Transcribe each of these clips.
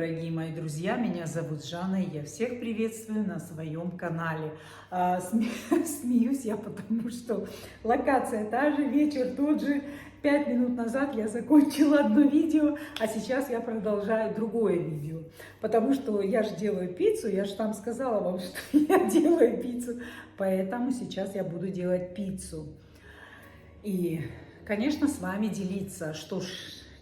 дорогие мои друзья! Меня зовут Жанна, и я всех приветствую на своем канале. Смеюсь я, потому что локация та же, вечер тот же. 5 минут назад я закончила одно видео, а сейчас я продолжаю другое видео. Потому что я же делаю пиццу, я же там сказала вам, что я делаю пиццу. Поэтому сейчас я буду делать пиццу. И, конечно, с вами делиться. Что ж,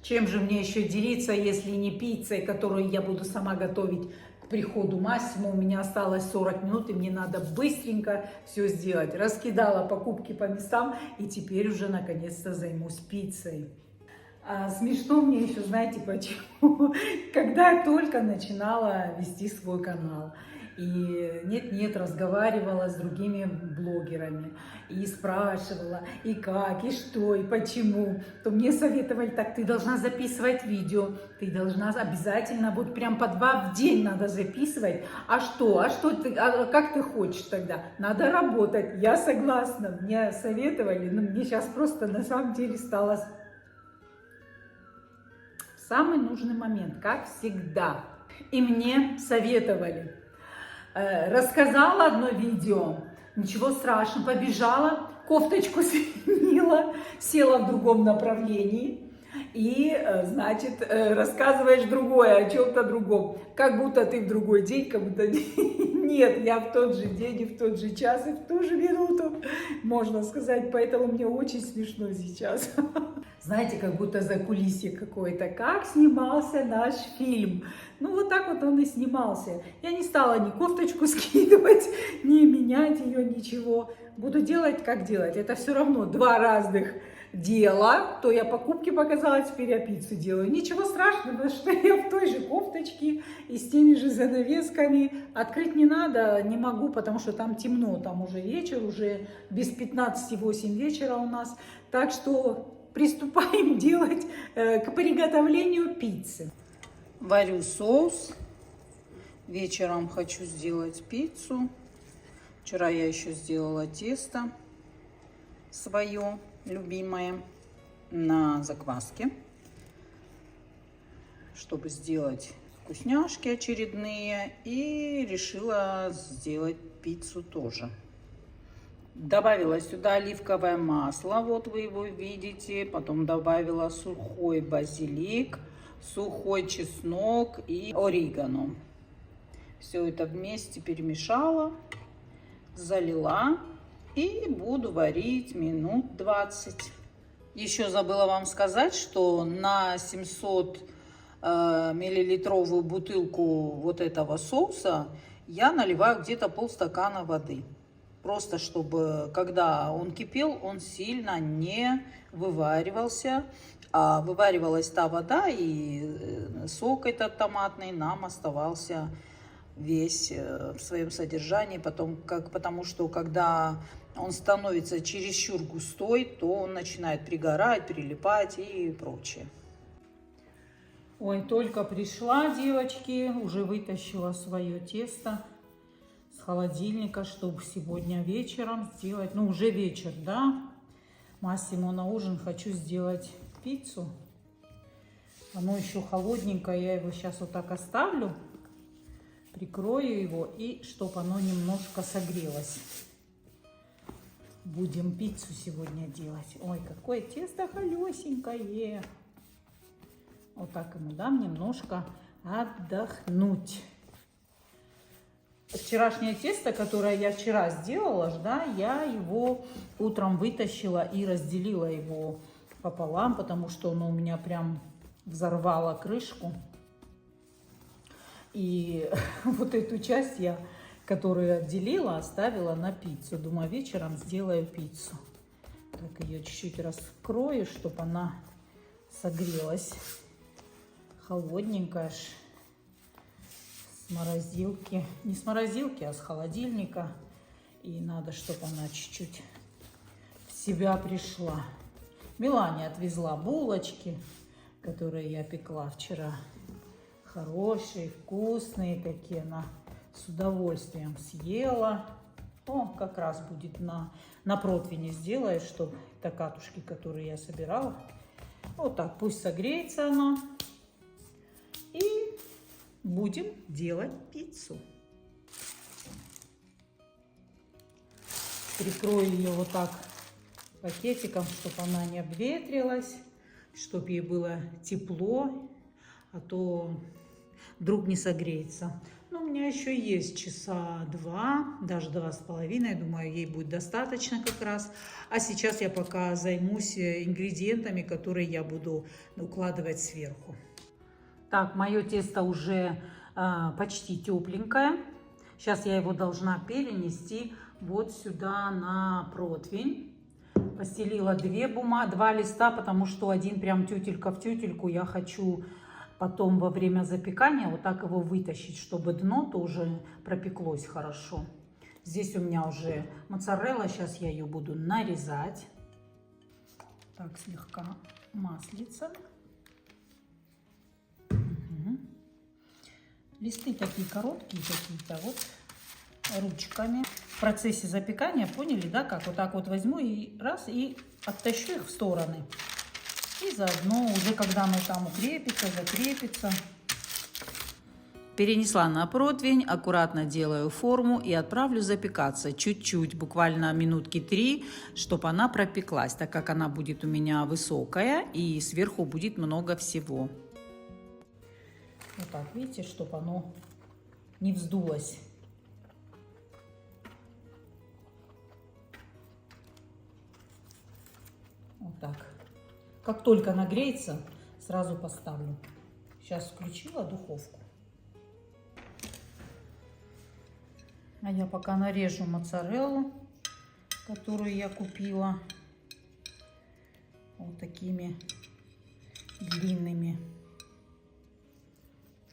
чем же мне еще делиться, если не пиццей, которую я буду сама готовить к приходу Массимо. У меня осталось 40 минут, и мне надо быстренько все сделать. Раскидала покупки по местам, и теперь уже наконец-то займусь пиццей. Смешно мне еще, знаете почему? Когда я только начинала вести свой канал. И нет-нет, разговаривала с другими блогерами. И спрашивала, и как, и что, и почему. То мне советовали, так, ты должна записывать видео. Ты должна обязательно, вот прям по 2 в день надо записывать. А что ты, как ты хочешь тогда? Надо работать. Я согласна, мне советовали. Но мне сейчас просто на самом деле стало самый нужный момент, как всегда. И мне советовали. Рассказала одно видео, ничего страшного, побежала, кофточку сменила, села в другом направлении и, значит, рассказываешь другое, о чем-то другом. Как будто ты в другой день, как будто нет, я в тот же день, и в тот же час, и в ту же минуту, можно сказать, поэтому мне очень смешно сейчас. Знаете, как будто закулисье какое-то, как снимался наш фильм. Ну, вот так вот он и снимался. Я не стала ни кофточку скидывать, ни менять ее, ничего. Буду делать, как делать. Это все равно 2 разных дела. То я покупки показала, теперь я пиццу делаю. Ничего страшного, потому что я в той же кофточке и с теми же занавесками. Открыть не надо, не могу, потому что там темно. Там уже вечер, уже без 15:08 вечера у нас. Так что приступаем делать к приготовлению пиццы. Варю соус. Вечером хочу сделать пиццу. Вчера я еще сделала тесто свое любимое на закваске, чтобы сделать вкусняшки очередные. И решила сделать пиццу тоже. Добавила сюда оливковое масло, вот вы его видите. Потом добавила сухой базилик, сухой чеснок и орегано. Все это вместе перемешала, залила и буду варить минут 20. Еще забыла вам сказать, что на 700 миллилитровую бутылку вот этого соуса я наливаю где-то полстакана воды. Просто чтобы, когда он кипел, он сильно не вываривался. А вываривалась та вода, и сок этот томатный нам оставался весь в своем содержании. Потому что когда он становится чересчур густой, то он начинает пригорать, прилипать и прочее. Ой, только пришла, девочки, уже вытащила свое тесто с холодильника, чтобы сегодня вечером сделать, ну уже вечер, да, Массимо на ужин хочу сделать пиццу. Оно еще холодненькое, я его сейчас вот так оставлю, прикрою его, и чтобы оно немножко согрелось. Будем пиццу сегодня делать. Ой, какое тесто холесенькое. Вот так ему дам немножко отдохнуть. Вчерашнее тесто, которое я вчера сделала, да, я его утром вытащила и разделила его пополам, потому что оно у меня прям взорвало крышку. И вот эту часть я, которую отделила, оставила на пиццу. Думаю, вечером сделаю пиццу. Так, ее чуть-чуть раскрою, чтобы она согрелась. Холодненькая. С морозилки, не с морозилки, а с холодильника. И надо, чтобы она чуть-чуть в себя пришла. Милане отвезла булочки, которые я пекла вчера. Хорошие, вкусные такие. Она с удовольствием съела. О, как раз будет на противне сделаю, чтобы катушки, которые я собирала. Вот так, пусть согреется она. И будем делать пиццу. Прикрою ее вот так пакетиком, чтобы она не обветрилась, чтобы ей было тепло, а то вдруг не согреется. Но у меня еще есть часа 2, даже 2,5, думаю, ей будет достаточно как раз. А сейчас я пока займусь ингредиентами, которые я буду укладывать сверху. Так, мое тесто уже почти тепленькое. Сейчас я его должна перенести вот сюда на противень. Постелила два листа, потому что один прям тютелька в тютельку. Я хочу потом во время запекания вот так его вытащить, чтобы дно тоже пропеклось хорошо. Здесь у меня уже моцарелла. Сейчас я ее буду нарезать. Так, слегка маслица. Листы такие короткие какие-то, вот ручками. В процессе запекания, поняли, да, как вот так вот возьму и раз, и оттащу их в стороны. И заодно уже, когда оно там укрепится, закрепится. Перенесла на противень, аккуратно делаю форму и отправлю запекаться чуть-чуть, буквально минутки 3, чтобы она пропеклась, так как она будет у меня высокая и сверху будет много всего. Вот так, видите, чтобы оно не вздулось. Вот так. Как только нагреется, сразу поставлю. Сейчас включила духовку. А я пока нарежу моцареллу, которую я купила. Вот такими длинными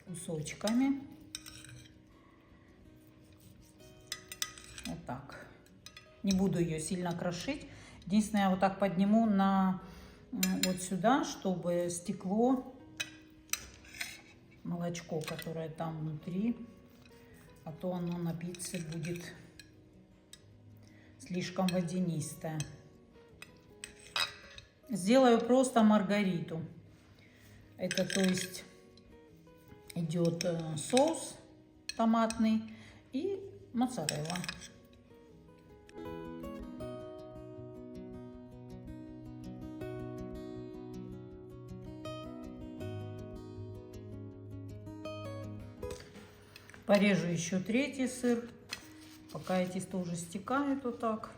кусочками. Вот так. Не буду ее сильно крошить. Единственное, я вот так подниму на вот сюда, чтобы стекло молочко, которое там внутри, а то оно на пицце будет слишком водянистое. Сделаю просто маргариту. Это, то есть, идет соус томатный и моцарелла. Порежу еще третий сыр, пока эти тоже стекают вот так.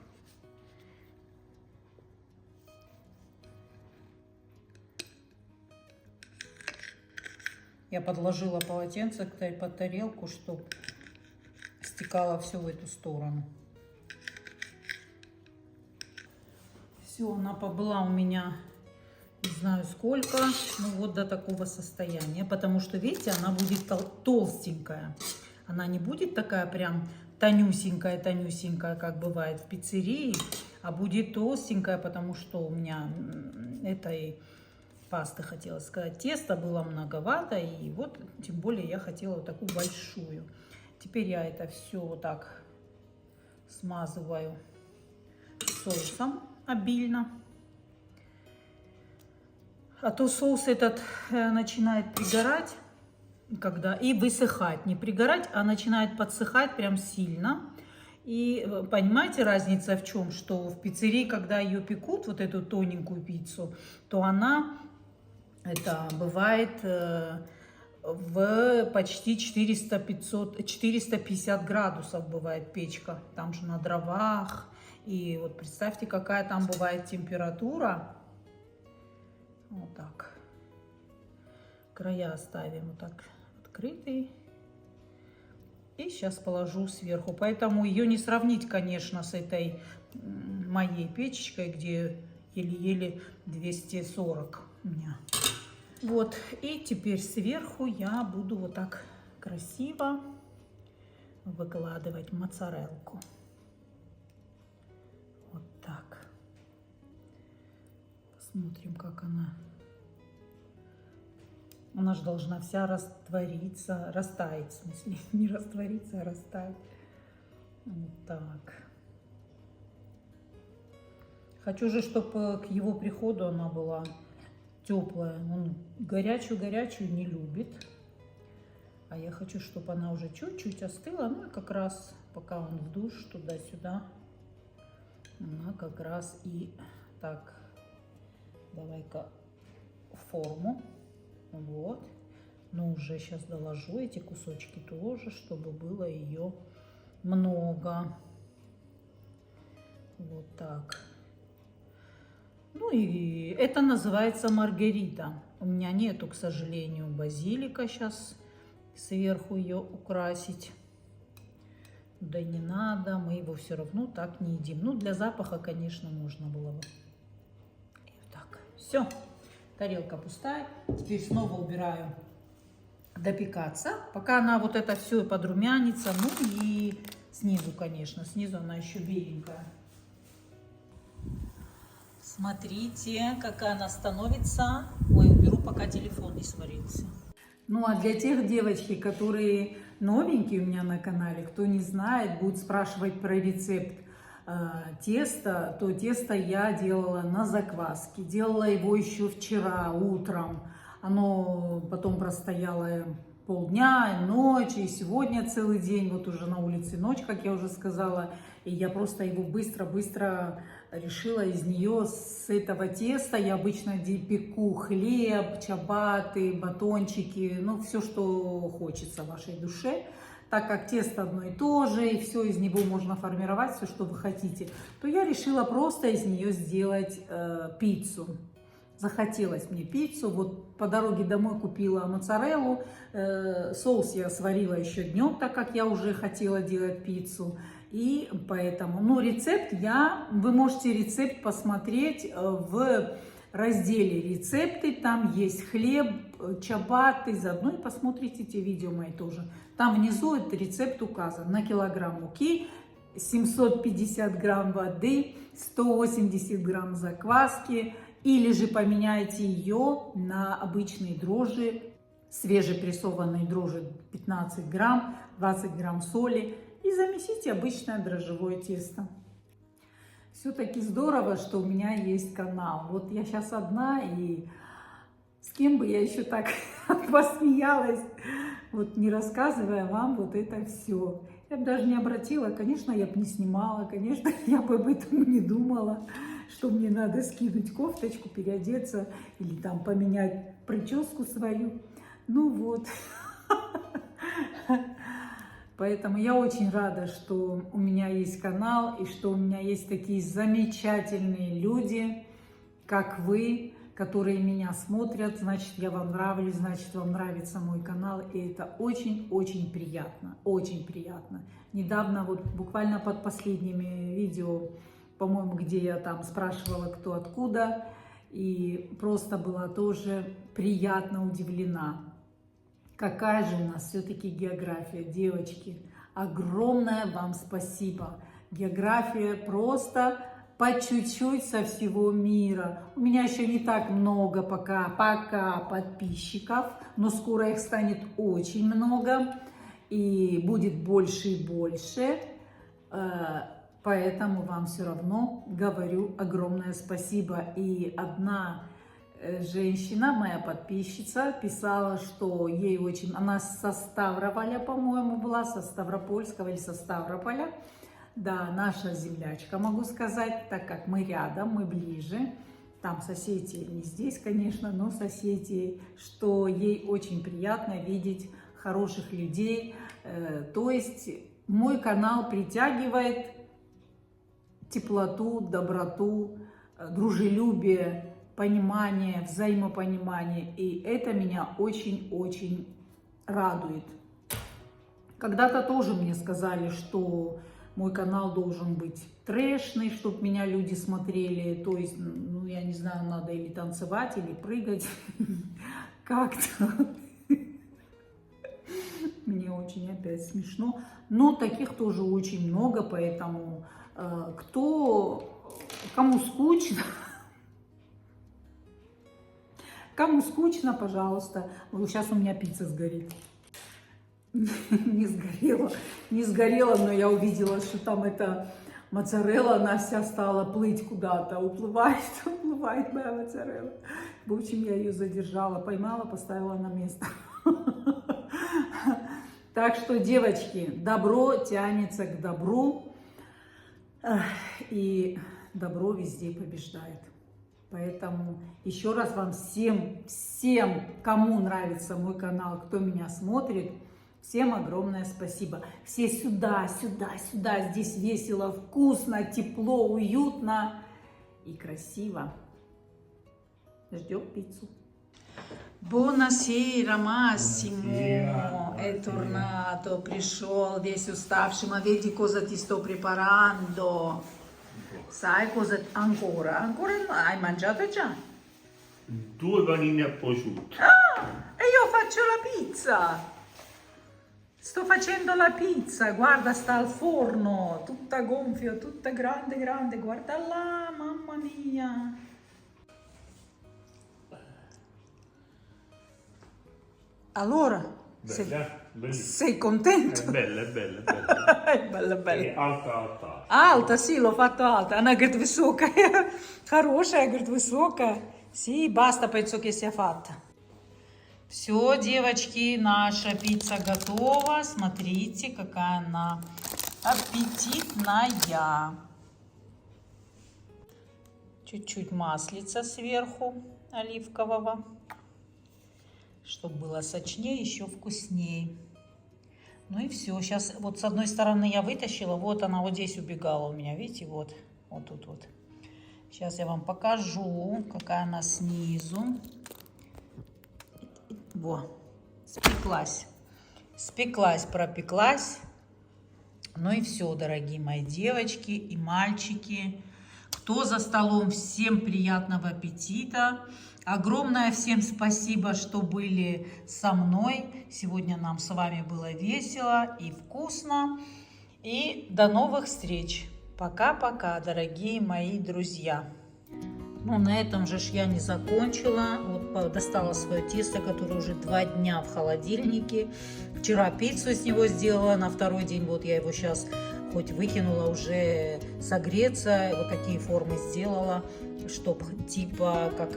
Я подложила полотенце под тарелку, чтобы стекало все в эту сторону. Все, она побыла у меня не знаю сколько, ну вот до такого состояния. Потому что, видите, она будет толстенькая. Она не будет такая прям тонюсенькая, как бывает в пиццерии, а будет толстенькая, потому что у меня этой пасты, хотела сказать, теста было многовато, и вот тем более я хотела вот такую большую. Теперь я это все вот так смазываю соусом обильно. А то соус этот начинает пригорать, когда и высыхать. Не пригорать, а начинает подсыхать прям сильно. И понимаете, разница в чем? Что в пиццерии, когда ее пекут, вот эту тоненькую пиццу, то она, это бывает в почти 450 градусов бывает печка. Там же на дровах. И вот представьте, какая там бывает температура. Вот так. Края оставим вот так открытые. И сейчас положу сверху. Поэтому ее не сравнить, конечно, с этой моей печечкой, где еле-еле 240 у меня. Вот. И теперь сверху я буду вот так красиво выкладывать моцарелку. Вот так. Посмотрим, как она. Она же должна вся раствориться, растаять, в смысле, не раствориться, а растаять. Вот так. Хочу же, чтобы к его приходу она была теплая. Он горячую-горячую не любит. А я хочу, чтобы она уже чуть-чуть остыла. Ну и как раз, пока он в душ, туда-сюда, она как раз и так. Давай-ка форму. Вот. Но уже сейчас доложу эти кусочки тоже, чтобы было ее много. Вот так. Ну и это называется маргарита. У меня нету, к сожалению, базилика сейчас. Сверху ее украсить. Да не надо, мы его все равно так не едим. Ну, для запаха, конечно, можно было бы. И вот так. Все. Тарелка пустая. Теперь снова убираю допекаться. Пока она вот это все подрумянится. Ну и снизу, конечно. Снизу она еще беленькая. Смотрите, какая она становится. Ой, уберу, пока телефон не сварился. Ну, а для тех девочки, которые новенькие у меня на канале, кто не знает, будет спрашивать про рецепт теста, то тесто я делала на закваске. Делала его еще вчера утром. Оно потом простояло полдня, ночь, и сегодня целый день. Вот уже на улице ночь, как я уже сказала. И я просто его быстро-быстро решила из нее, с этого теста. Я обычно пеку хлеб, чабаты, батончики, ну, все, что хочется вашей душе. Так как тесто одно и то же, и все из него можно формировать, все, что вы хотите, то я решила просто из нее сделать пиццу. Захотелось мне пиццу. Вот по дороге домой купила моцареллу. Соус я сварила еще днем, так как я уже хотела делать пиццу. И поэтому, ну, рецепт вы можете рецепт посмотреть в разделе рецепты. Там есть хлеб, чабаты, заодно и посмотрите те видео мои тоже. Там внизу этот рецепт указан. На килограмм муки 750 грамм воды, 180 грамм закваски. Или же поменяйте ее на обычные дрожжи, свежепрессованные дрожжи 15 грамм, 20 грамм соли. И замесите обычное дрожжевое тесто. Все-таки здорово, что у меня есть канал. Вот я сейчас одна, и с кем бы я еще так посмеялась, вот не рассказывая вам вот это все. Я бы даже не обратила, конечно, я бы не снимала, конечно, я бы об этом не думала, что мне надо скинуть кофточку, переодеться или там поменять прическу свою. Ну вот. Поэтому я очень рада, что у меня есть канал и что у меня есть такие замечательные люди, как вы, которые меня смотрят. Значит, я вам нравлюсь, значит, вам нравится мой канал. И это очень-очень приятно, очень приятно. Недавно, вот буквально под последними видео, по-моему, где я там спрашивала, кто откуда, и просто была тоже приятно удивлена. Какая же у нас все-таки география, девочки. Огромное вам спасибо. География просто по чуть-чуть со всего мира. У меня еще не так много пока подписчиков, но скоро их станет очень много. И будет больше и больше. Поэтому вам все равно говорю огромное спасибо. И одна женщина, моя подписчица, писала, что ей очень... Она со Ставрополя, по-моему, была, со Ставропольского или со Ставрополя. Да, наша землячка, могу сказать, так как мы рядом, мы ближе. Там соседи, не здесь, конечно, но соседи, что ей очень приятно видеть хороших людей. То есть мой канал притягивает теплоту, доброту, дружелюбие, понимание, взаимопонимание. И это меня очень-очень радует. Когда-то тоже мне сказали, что мой канал должен быть трэшный, чтобы меня люди смотрели. То есть, ну, я не знаю, надо или танцевать, или прыгать. Как-то. Мне очень опять смешно. Но таких тоже очень много, поэтому кому скучно, пожалуйста. Сейчас у меня пицца сгорит. Не сгорела, но я увидела, что там эта моцарелла, она вся стала плыть куда-то, уплывает моя моцарелла. В общем, я ее задержала, поймала, поставила на место. Так что, девочки, добро тянется к добру, и добро везде побеждает. Поэтому еще раз вам всем, кому нравится мой канал, кто меня смотрит, всем огромное спасибо. Все сюда. Здесь весело, вкусно, тепло, уютно и красиво. Ждем пиццу. Buonasera Massimo, è tornato, пришел весь уставший, ma vedi cosa ti sto preparando? Sai cosa ancora? Ancora hai mangiato già? 2 panini a prosciutto. Ah, e io faccio la pizza. Sto facendo la pizza, guarda, sta al forno, tutta gonfia, tutta grande, guarda là, mamma mia. Allora, sei contento? È bella. È bella. È alta. Alta, sì, l'ho fatto alta. Она говорит, высокая. Хорошая, говорит, высокая. Sì, basta, penso che sia fatta. Все, девочки, наша пицца готова. Смотрите, какая она аппетитная. Чуть-чуть маслица сверху оливкового, чтобы было сочнее, еще вкуснее. Ну и все. Сейчас вот с одной стороны я вытащила, вот она вот здесь убегала у меня, видите, вот тут вот. Сейчас я вам покажу, какая она снизу. Во, спеклась, пропеклась. Ну и все, дорогие мои девочки и мальчики. Кто за столом, всем приятного аппетита. Огромное всем спасибо, что были со мной. Сегодня нам с вами было весело и вкусно. И до новых встреч. Пока-пока, дорогие мои друзья. Ну, на этом же я не закончила. Вот достала свое тесто, которое уже 2 дня в холодильнике. Вчера пиццу с него сделала, на второй день вот я его сейчас хоть выкинула уже согреться. Вот такие формы сделала, чтобы типа как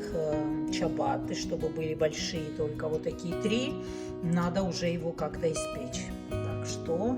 чабаты, чтобы были большие, только вот такие 3. Надо уже его как-то испечь. Так что